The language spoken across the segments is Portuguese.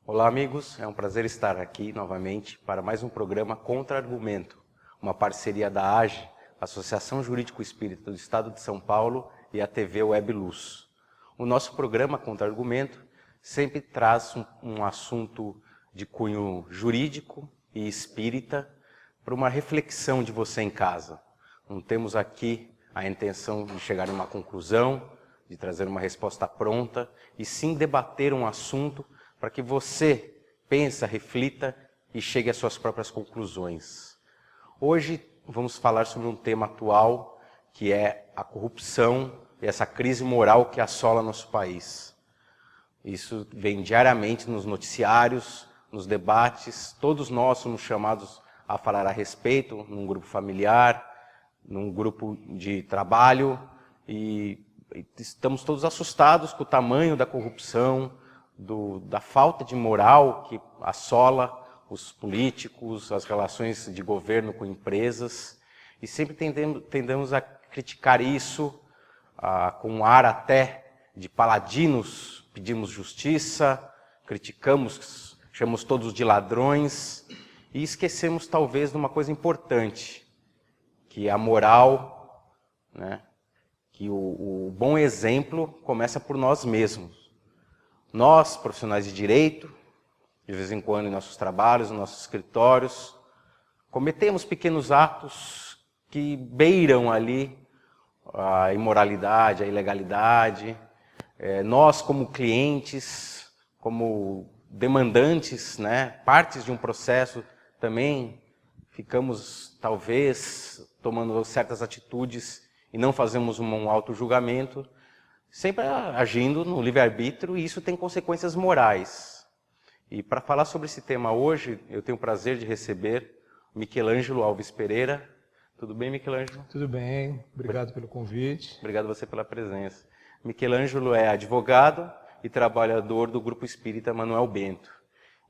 Olá amigos, é um prazer estar aqui novamente para mais um programa Contra-Argumento, uma parceria da AGE, Associação Jurídico Espírita do Estado de São Paulo, e a TV Web Luz. O nosso programa Contra-Argumento sempre traz um assunto de cunho jurídico e espírita para uma reflexão de você em casa. Não temos aqui a intenção de chegar a uma conclusão, de trazer uma resposta pronta, e sim debater um assunto para que você pense, reflita e chegue às suas próprias conclusões. Hoje vamos falar sobre um tema atual, que é a corrupção e essa crise moral que assola nosso país. Isso vem diariamente nos noticiários, nos debates, todos nós somos chamados a falar a respeito, num grupo familiar, num grupo de trabalho, e estamos todos assustados com o tamanho da corrupção, da falta de moral que assola os políticos, as relações de governo com empresas, e sempre tendemos a criticar isso com um ar até de paladinos, pedimos justiça, criticamos, chamamos todos de ladrões, e esquecemos talvez de uma coisa importante, que é a moral, né? Que o bom exemplo começa por nós mesmos. Nós, profissionais de direito, de vez em quando em nossos trabalhos, nos nossos escritórios, cometemos pequenos atos que beiram ali a imoralidade, a ilegalidade. Nós, como clientes, como demandantes, né, partes de um processo, também ficamos, talvez, tomando certas atitudes e não fazemos um auto-julgamento, sempre agindo no livre-arbítrio, e isso tem consequências morais. E para falar sobre esse tema hoje, eu tenho o prazer de receber Michelangelo Alves Pereira. Tudo bem, Michelangelo? Tudo bem, obrigado pelo convite. Obrigado a você pela presença. Michelangelo é advogado e trabalhador do Grupo Espírita Manuel Bento,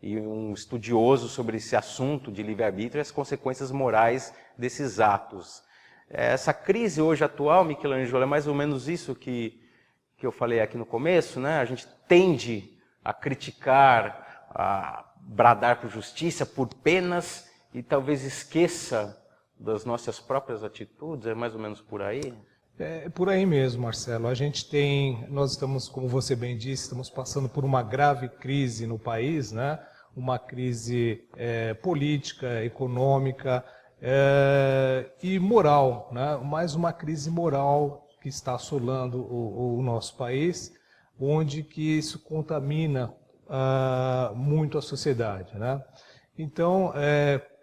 e um estudioso sobre esse assunto de livre-arbítrio e as consequências morais desses atos. Essa crise hoje atual, Michelangelo, é mais ou menos isso que eu falei aqui no começo, né? A gente tende a criticar, a bradar por justiça, por penas, e talvez esqueça das nossas próprias atitudes. É mais ou menos por aí? É por aí mesmo, Marcelo. Nós estamos, como você bem disse, estamos passando por uma grave crise no país, né? Uma crise política, econômica e moral, né? Mais uma crise moral que está assolando o nosso país, onde que isso contamina muito a sociedade, né? Então,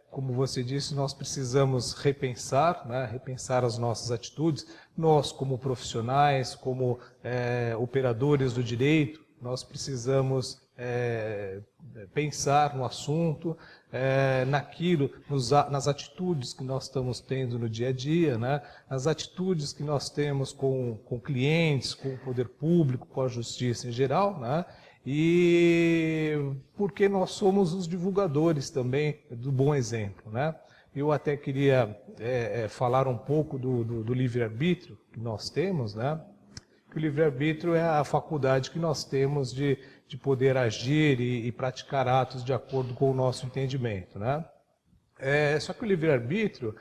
como você disse, nós precisamos repensar, né? Repensar as nossas atitudes. Nós, como profissionais, como operadores do direito, nós precisamos pensar no assunto, nas atitudes que nós estamos tendo no dia a dia, né? Nas atitudes que nós temos com clientes, com o poder público, com a justiça em geral, né? E porque nós somos os divulgadores também do bom exemplo, né? Eu até queria falar um pouco do livre-arbítrio que nós temos, né? Que o livre-arbítrio é a faculdade que nós temos de poder agir e praticar atos de acordo com o nosso entendimento, né? Só que o livre-arbítrio,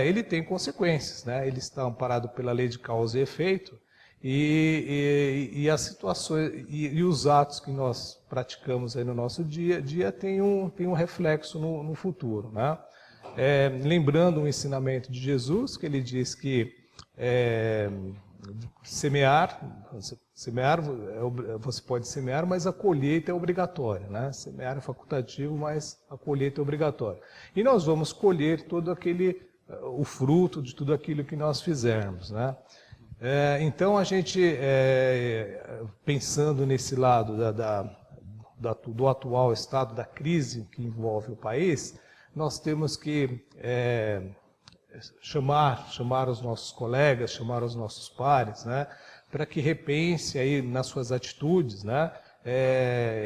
ele tem consequências, né? Ele está amparado pela lei de causa e efeito, e as situações e os atos que nós praticamos aí no nosso dia a dia tem um reflexo no futuro, né? Lembrando o ensinamento de Jesus, que ele diz que semear, você pode semear, mas a colheita é obrigatória, né? Semear é facultativo, mas a colheita é obrigatória. E nós vamos colher o fruto de tudo aquilo que nós fizermos, né? Então a gente, pensando nesse lado do atual estado da crise que envolve o país, nós temos que chamar os nossos colegas, chamar os nossos pares, né, para que repense aí nas suas atitudes, né,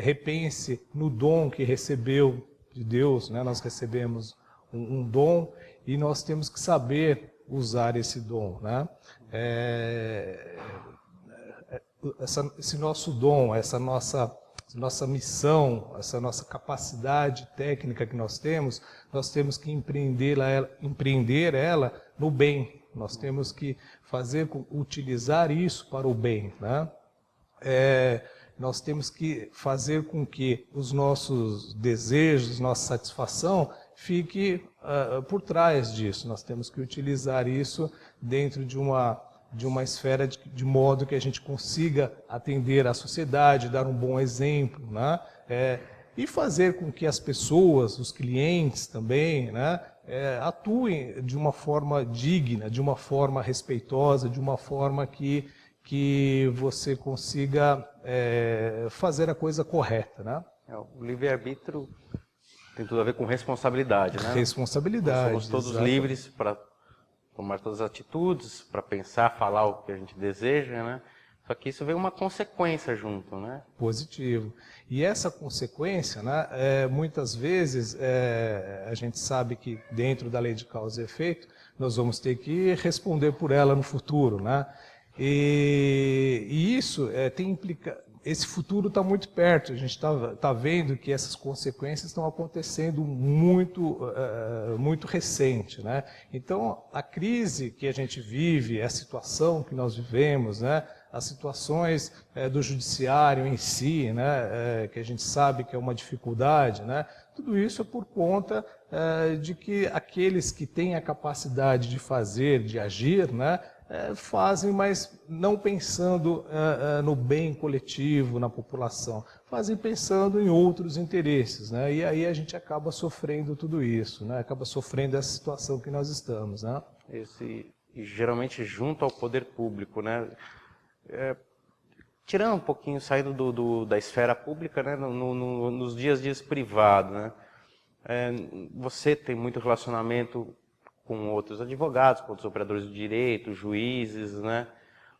repense no dom que recebeu de Deus, né, nós recebemos um dom e nós temos que saber usar esse dom, né. esse nosso dom, essa nossa missão, essa nossa capacidade técnica que nós temos que empreender ela no bem. Nós temos que utilizar isso para o bem, né? Nós temos que fazer com que os nossos desejos, nossa satisfação fique por trás disso. Nós temos que utilizar isso dentro de uma esfera de modo que a gente consiga atender a sociedade, dar um bom exemplo, né? E fazer com que as pessoas, os clientes também, né, atuem de uma forma digna, de uma forma respeitosa, de uma forma que você consiga fazer a coisa correta, né? O livre-arbítrio tem tudo a ver com responsabilidade, né? Responsabilidade. Nós somos todos exato. livres para tomar todas as atitudes, para pensar, falar o que a gente deseja, né? Só que isso vem uma consequência junto, né? Positivo. E essa consequência, né, muitas vezes, a gente sabe que dentro da lei de causa e efeito, nós vamos ter que responder por ela no futuro, né? E isso esse futuro está muito perto. A gente tá vendo que essas consequências estão acontecendo muito recente, né? Então, a crise que a gente vive, a situação que nós vivemos, né? As situações do judiciário em si, né? Que a gente sabe que é uma dificuldade, né? Tudo isso é por conta de que aqueles que têm a capacidade de fazer, de agir, né? Fazem, mas não pensando no bem coletivo, na população. Fazem pensando em outros interesses, né? E aí a gente acaba sofrendo tudo isso, né? Acaba sofrendo essa situação que nós estamos, né? E geralmente junto ao poder público, né? Tirando um pouquinho, saindo da esfera pública, né? Nos dias privados, né? Você tem muito relacionamento com outros advogados, com outros operadores de direito, juízes, né?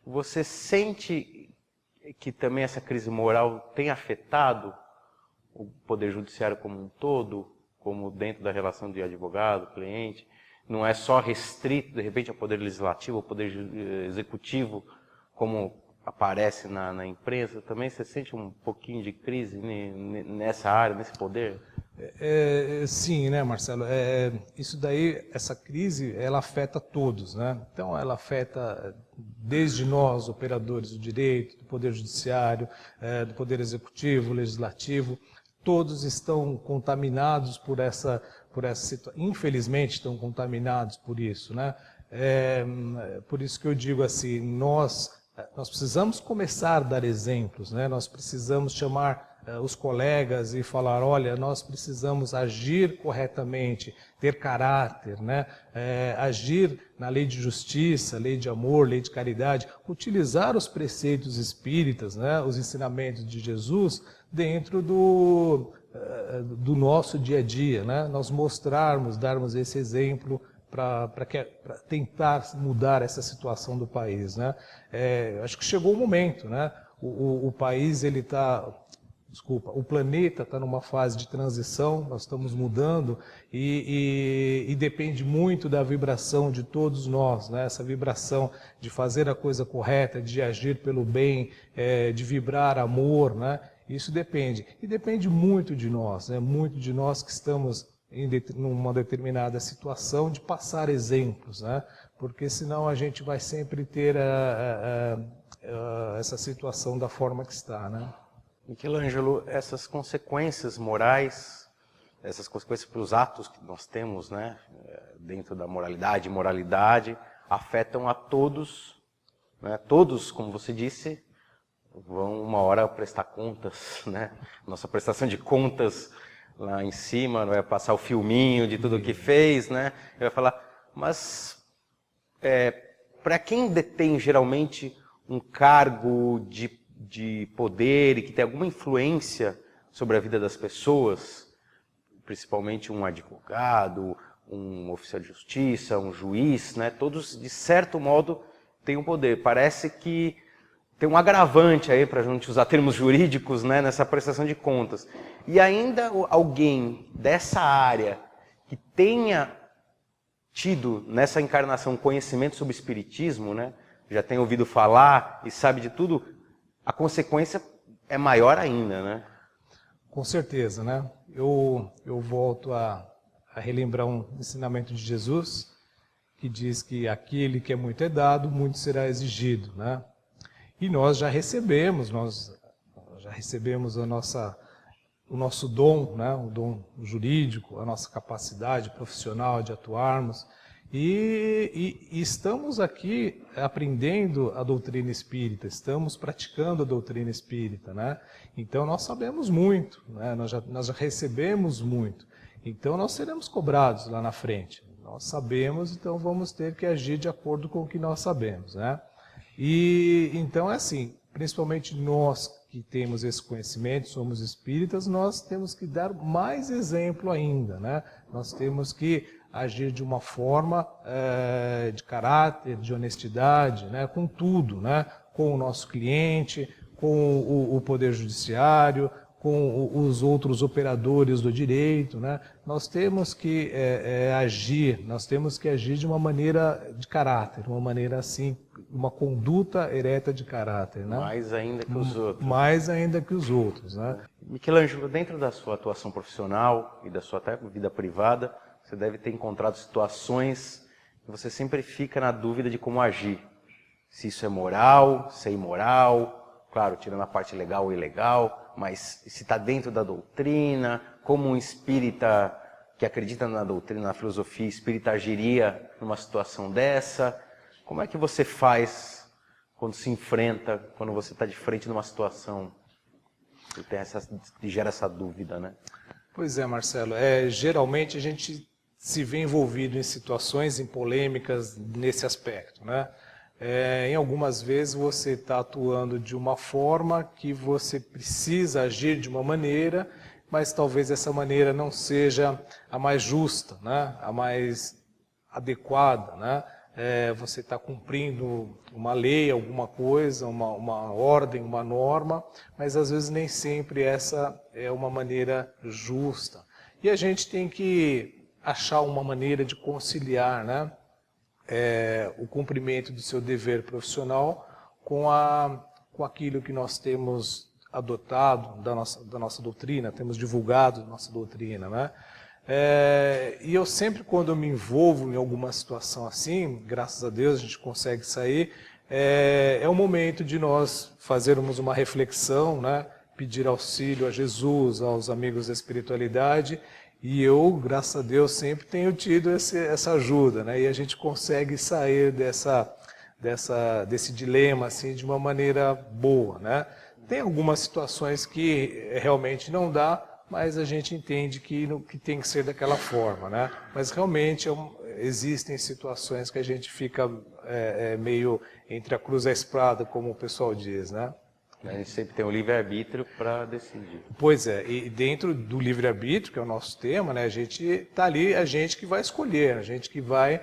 Você sente que também essa crise moral tem afetado o poder judiciário como um todo, como dentro da relação de advogado-cliente? Não é só restrito, de repente, ao poder legislativo, ao poder executivo, como aparece na imprensa? Também você sente um pouquinho de crise nessa área, nesse poder? Sim, né, Marcelo? Isso daí, essa crise, ela afeta todos, né? Então, ela afeta desde nós, operadores do direito, do Poder Judiciário, do Poder Executivo, Legislativo. Todos estão contaminados por essa situação. Infelizmente, estão contaminados por isso, né? Por isso que eu digo assim, nós precisamos começar a dar exemplos, né? Nós precisamos chamar os colegas e falar, olha, nós precisamos agir corretamente, ter caráter, né? Agir na lei de justiça, lei de amor, lei de caridade, utilizar os preceitos espíritas, né? Os ensinamentos de Jesus dentro do nosso dia a dia, né? Nós darmos esse exemplo para tentar mudar essa situação do país, né? Acho que chegou o momento, né? O país, o planeta está numa fase de transição, nós estamos mudando e depende muito da vibração de todos nós, né? Essa vibração de fazer a coisa correta, de agir pelo bem, de vibrar amor, né? Isso depende. E depende muito de nós, né? Muito de nós que estamos em uma determinada situação de passar exemplos, né? Porque senão a gente vai sempre ter essa situação da forma que está, né? Michelangelo, essas consequências morais, essas consequências para os atos que nós temos, né, dentro da moralidade e moralidade, afetam a todos, né? Todos, como você disse, vão uma hora prestar contas, né? Nossa prestação de contas lá em cima, vai passar o filminho de tudo o que fez, né? Ele vai falar, mas para quem detém geralmente um cargo de poder e que tem alguma influência sobre a vida das pessoas, principalmente um advogado, um oficial de justiça, um juiz, né? Todos, de certo modo, têm um poder. Parece que tem um agravante aí, para a gente usar termos jurídicos, né, nessa prestação de contas. E ainda alguém dessa área que tenha tido nessa encarnação conhecimento sobre espiritismo, né, já tem ouvido falar e sabe de tudo, a consequência é maior ainda, né? Com certeza, né? Eu volto a relembrar um ensinamento de Jesus, que diz que aquele que é muito é dado, muito será exigido, né? E nós já recebemos o nosso dom, né? O dom jurídico, a nossa capacidade profissional de atuarmos. E estamos aqui aprendendo a doutrina espírita, estamos praticando a doutrina espírita, né? Então nós sabemos muito, né? Nós já recebemos muito, então nós seremos cobrados lá na frente. Nós sabemos, então vamos ter que agir de acordo com o que nós sabemos, né? E então é assim, principalmente nós que temos esse conhecimento, somos espíritas, nós temos que dar mais exemplo ainda, né? Nós temos que agir de uma forma de caráter, de honestidade, né? Com tudo, né? Com o nosso cliente, com o Poder Judiciário, com os outros operadores do direito, né? Nós temos que agir de uma maneira de caráter, uma maneira assim, uma conduta ereta de caráter, né? Mais ainda que os outros. Mais ainda que os outros, né? Michelangelo, dentro da sua atuação profissional e da sua até vida privada, você deve ter encontrado situações que você sempre fica na dúvida de como agir. Se isso é moral, se é imoral, claro, tirando a parte legal ou ilegal, mas se está dentro da doutrina, como um espírita que acredita na doutrina, na filosofia espírita agiria numa situação dessa. Como é que você faz quando se enfrenta, quando você está de frente numa situação que gera essa dúvida, né? Pois é, Marcelo. Geralmente a gente se vê envolvido em situações, em polêmicas nesse aspecto, né? Em algumas vezes você está atuando de uma forma que você precisa agir de uma maneira, mas talvez essa maneira não seja a mais justa, né? A mais adequada, né? Você está cumprindo uma lei, alguma coisa, uma ordem, uma norma, mas às vezes nem sempre essa é uma maneira justa. E a gente tem que achar uma maneira de conciliar, né? O cumprimento do seu dever profissional com aquilo que nós temos adotado da nossa doutrina, temos divulgado nossa doutrina, né? E eu sempre, quando eu me envolvo em alguma situação assim, graças a Deus a gente consegue sair, é o momento de nós fazermos uma reflexão, né? Pedir auxílio a Jesus, aos amigos da espiritualidade. E eu, graças a Deus, sempre tenho tido essa ajuda, né? E a gente consegue sair desse dilema assim, de uma maneira boa, né? Tem algumas situações que realmente não dá, mas a gente entende que tem que ser daquela forma, né? Mas realmente existem situações que a gente fica meio entre a cruz e a espada, como o pessoal diz, né? A gente sempre tem o livre-arbítrio para decidir. Pois é, e dentro do livre-arbítrio, que é o nosso tema, né, a gente está ali, a gente que vai escolher, a gente que vai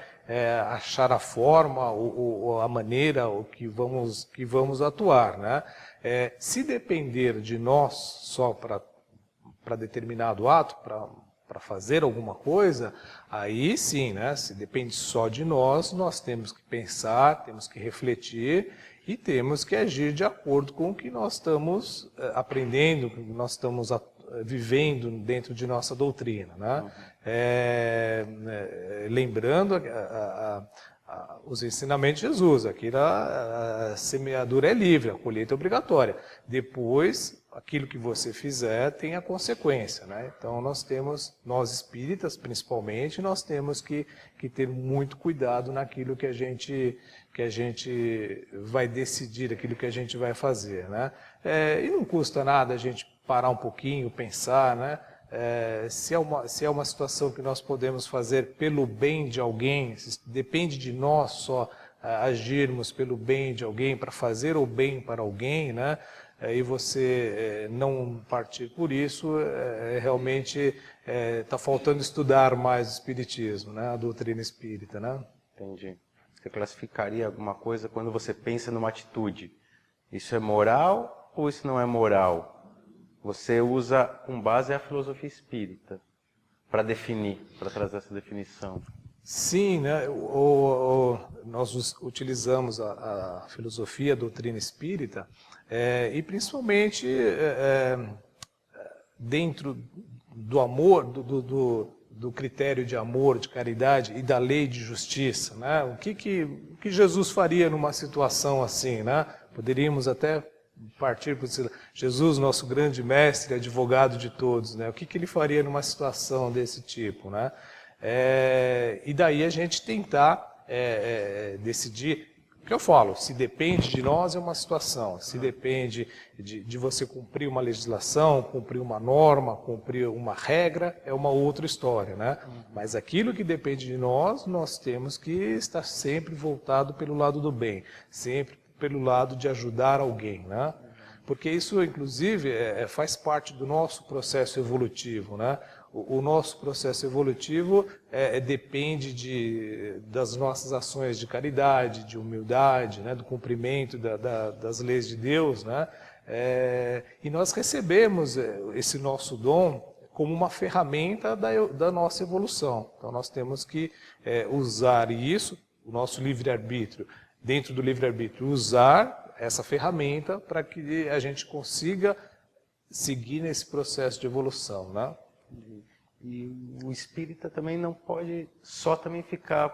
achar a forma, ou a maneira que vamos atuar, né? Se depender de nós só para determinado ato, para fazer alguma coisa, aí sim, né? Se depende só de nós temos que pensar, temos que refletir e temos que agir de acordo com o que nós estamos aprendendo, o que nós estamos vivendo dentro de nossa doutrina, né? Lembrando os ensinamentos de Jesus, aqui a semeadura é livre, a colheita é obrigatória. Depois, aquilo que você fizer tem a consequência, né? Então nós espíritas principalmente, nós temos que ter muito cuidado naquilo que a gente vai decidir, aquilo que a gente vai fazer, né? E não custa nada a gente parar um pouquinho, pensar, né? Se é uma situação que nós podemos fazer pelo bem de alguém, depende de nós só agirmos pelo bem de alguém, para fazer o bem para alguém, né? E você não partir por isso, realmente está faltando estudar mais o Espiritismo, né? A doutrina espírita, né? Entendi. Você classificaria alguma coisa quando você pensa numa atitude? Isso é moral ou isso não é moral? Você usa com base a filosofia espírita para definir, para trazer essa definição. Sim, né? Nós utilizamos a filosofia, a doutrina espírita, e principalmente dentro do amor, do critério de amor, de caridade e da lei de justiça, né? O que Jesus faria numa situação assim, né? Poderíamos até partir para Jesus, nosso grande mestre, advogado de todos, né? O que ele faria numa situação desse tipo, né? E daí a gente tentar decidir. O que eu falo, se depende de nós é uma situação, se depende de você cumprir uma legislação, cumprir uma norma, cumprir uma regra, é uma outra história, né? Mas aquilo que depende de nós temos que estar sempre voltado pelo lado do bem, sempre pelo lado de ajudar alguém, né? Porque isso, inclusive, faz parte do nosso processo evolutivo, né? O nosso processo evolutivo depende das nossas ações de caridade, de humildade, né? Do cumprimento das leis de Deus, né? E nós recebemos esse nosso dom como uma ferramenta da nossa evolução. Então nós temos que usar isso, o nosso livre-arbítrio, dentro do livre-arbítrio, usar essa ferramenta para que a gente consiga seguir nesse processo de evolução, né? E o espírita também não pode só também ficar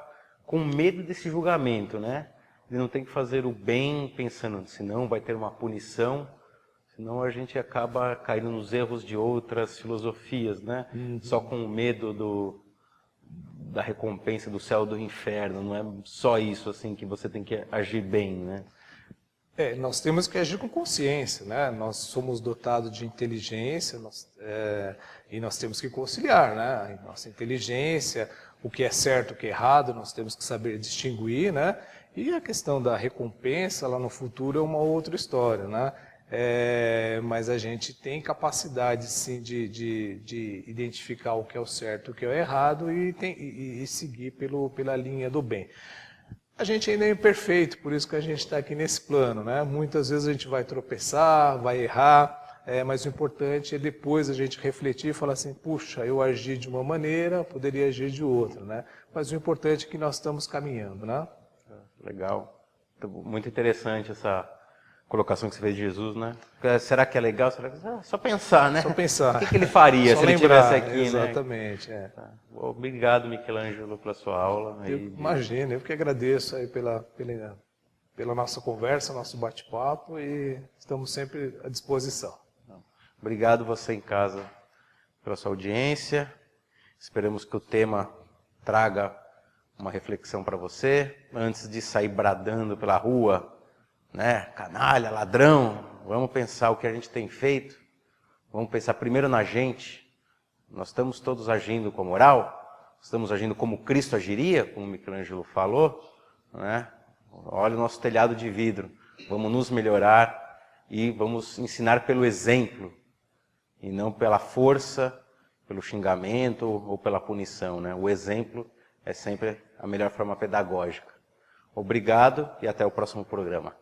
com medo desse julgamento, né? Ele não tem que fazer o bem pensando, senão vai ter uma punição, senão a gente acaba caindo nos erros de outras filosofias, né? Só com o medo da recompensa do céu ou do inferno, não é só isso assim que você tem que agir bem, né? Nós temos que agir com consciência, né? Nós somos dotados de inteligência e nós temos que conciliar, né? Nossa inteligência, o que é certo, o que é errado, nós temos que saber distinguir, né? E a questão da recompensa lá no futuro é uma outra história, né? Mas a gente tem capacidade, sim, de identificar o que é o certo, o que é o errado e seguir pela linha do bem. A gente ainda é imperfeito, por isso que a gente está aqui nesse plano, né? Muitas vezes a gente vai tropeçar, vai errar, mas o importante é depois a gente refletir e falar assim, puxa, eu agi de uma maneira, poderia agir de outra, né? Mas o importante é que nós estamos caminhando, né? Legal. Muito interessante essa colocação que você fez de Jesus, né? Será que é legal? Será que... só pensar, né? Só pensar. O que ele faria se ele estivesse aqui, exatamente, né? Tá. Obrigado, Michelangelo, pela sua aula. Imagina, eu que agradeço aí pela nossa conversa, nosso bate-papo e estamos sempre à disposição. Obrigado você em casa pela sua audiência. Esperamos que o tema traga uma reflexão para você. Antes de sair bradando pela rua, né? Canalha, ladrão, vamos pensar o que a gente tem feito. Vamos pensar primeiro na gente. Nós estamos todos agindo com moral? Estamos agindo como Cristo agiria, como Michelangelo falou, né? Olha o nosso telhado de vidro. Vamos nos melhorar e vamos ensinar pelo exemplo e não pela força, pelo xingamento ou pela punição, né? O exemplo é sempre a melhor forma pedagógica. Obrigado e até o próximo programa.